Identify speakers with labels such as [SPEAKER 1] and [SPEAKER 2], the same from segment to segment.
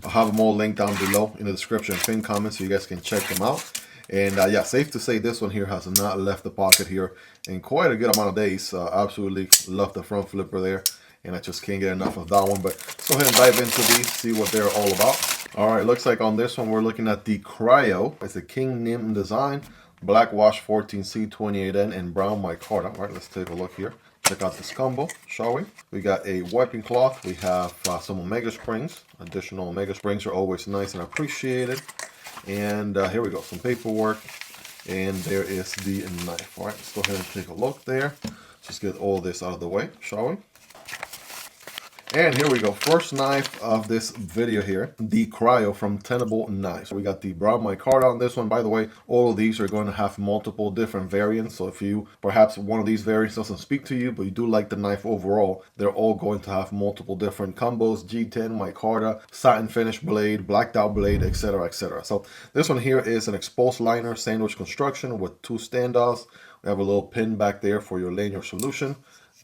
[SPEAKER 1] I'll have them all linked down below in the description and pinned comments so you guys can check them out. And yeah, safe to say this one here has not left the pocket here in quite a good amount of days. Absolutely love the front flipper there, and I just can't get enough of that one. But let's go ahead and dive into these, see what they're all about. All right, looks like on this one we're looking at the Kryo. It's a King Nim design, black wash 14C28N, and brown micarta. All right, let's take a look here. Check out this combo, shall we? We got a wiping cloth. We have some Omega Springs. Additional Omega Springs are always nice and appreciated. And here we go, some paperwork. And there is the knife. All right, let's go ahead and take a look there. Just get all this out of the way, shall we? And here we go, first knife of this video here, the Kryo from Tenable Knives. We got the brown micarta on this one. By the way, all of these are going to have multiple different variants. So if you, perhaps one of these variants doesn't speak to you, but you do like the knife overall, they're all going to have multiple different combos, G10, micarta, satin finish blade, blacked out blade, etc., etc. So this one here is an exposed liner sandwich construction with 2 standoffs. We have a little pin back there for your lanyard solution.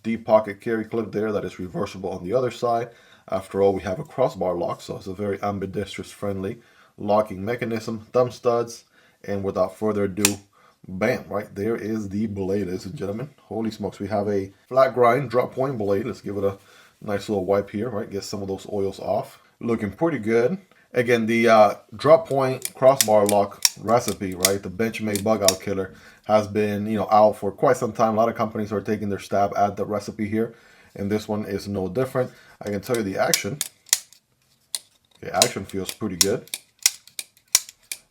[SPEAKER 1] Deep pocket carry clip there that is reversible on the other side. After all, we have a crossbar lock, so it's a very ambidextrous friendly locking mechanism, thumb studs, and without further ado, bam, right there is the blade, ladies and gentlemen. Holy smokes, we have a flat grind drop point blade. Let's give it a nice little wipe here, right? Get some of those oils off. Looking pretty good. Again, the drop point crossbar lock recipe, right? The Benchmade bug out killer has been, out for quite some time. A lot of companies are taking their stab at the recipe here, and this one is no different. I can tell you the action. The action feels pretty good.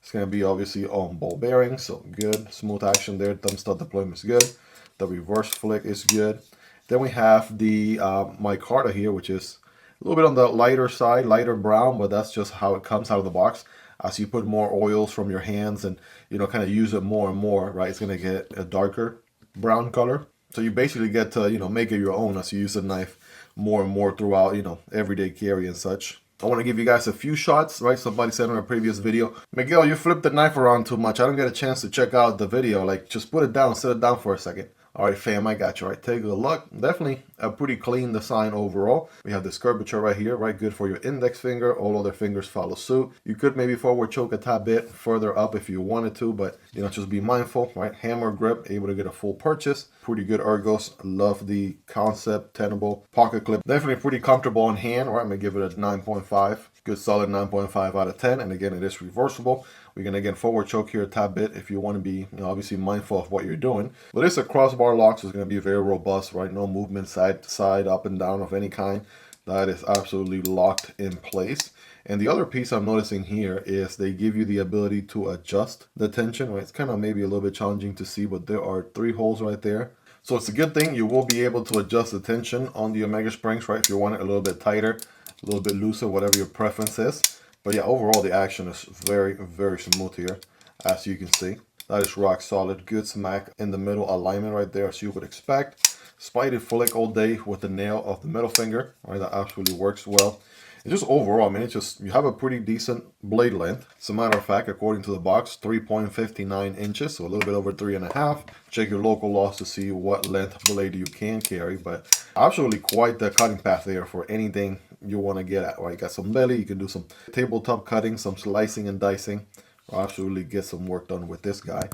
[SPEAKER 1] It's going to be obviously on ball bearing, so good, smooth action there. Thumb stud deployment is good. The reverse flick is good. Then we have the micarta here, which is a little bit on the lighter side, lighter brown, but that's just how it comes out of the box. As you put more oils from your hands and, kind of use it more and more, right, it's going to get a darker brown color. So you basically get to, make it your own as you use the knife more and more throughout, everyday carry and such. I want to give you guys a few shots, right? Somebody said in a previous video, Miguel, you flipped the knife around too much. I don't get a chance to check out the video. Like, just put it down, set it down for a second. All right, fam, I got you. All right, take a look. Definitely a pretty clean design overall. We have this curvature right here, right? Good for your index finger. All other fingers follow suit. You could maybe forward choke a tad bit further up if you wanted to, but, just be mindful, right? Hammer grip, able to get a full purchase. Pretty good ergos. Love the Kansept Tenable pocket clip. Definitely pretty comfortable on hand, right? I'm going to give it a 9.5. Good solid 9.5 out of 10. And again, it is reversible. We can again forward choke here a tad bit if you want to be obviously mindful of what you're doing. But it's a crossbar lock, so it's going to be very robust, right? No movement side to side, up and down of any kind. That is absolutely locked in place. And the other piece I'm noticing here is they give you the ability to adjust the tension, right? It's kind of maybe a little bit challenging to see, but there are 3 holes right there. So it's a good thing. You will be able to adjust the tension on the Omega Springs, right? If you want it a little bit tighter, a little bit looser, whatever your preference is. But yeah, overall the action is very, very smooth here, as you can see. That is rock solid, good smack in the middle alignment right there, as you would expect. Spidey flick all day with the nail of the middle finger, right? That absolutely works well. And just overall, I mean, you have a pretty decent blade length. As a matter of fact, according to the box, 3.59 inches, so a little bit over 3.5. Check your local laws to see what length blade you can carry, but absolutely quite the cutting path there for anything you want to get at, right? You got some belly, you can do some tabletop cutting, some slicing and dicing. Absolutely get some work done with this guy.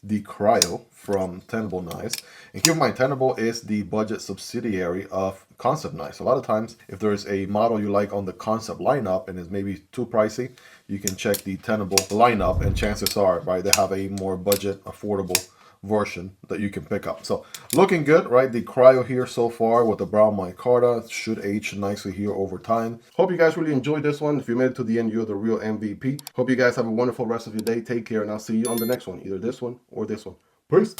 [SPEAKER 1] The Kryo from Tenable Knives. And keep in mind, Tenable is the budget subsidiary of Kansept Knives. A lot of times, if there's a model you like on the Kansept lineup and is maybe too pricey, you can check the Tenable lineup, and chances are, right, they have a more budget, affordable version that you can pick up. So looking good, right? The Kryo here so far with the brown micarta should age nicely here over time. Hope you guys really enjoyed this one. If you made it to the end, you're the real MVP. Hope you guys have a wonderful rest of your day. Take care, and I'll see you on the next one, either this one or this one. Peace.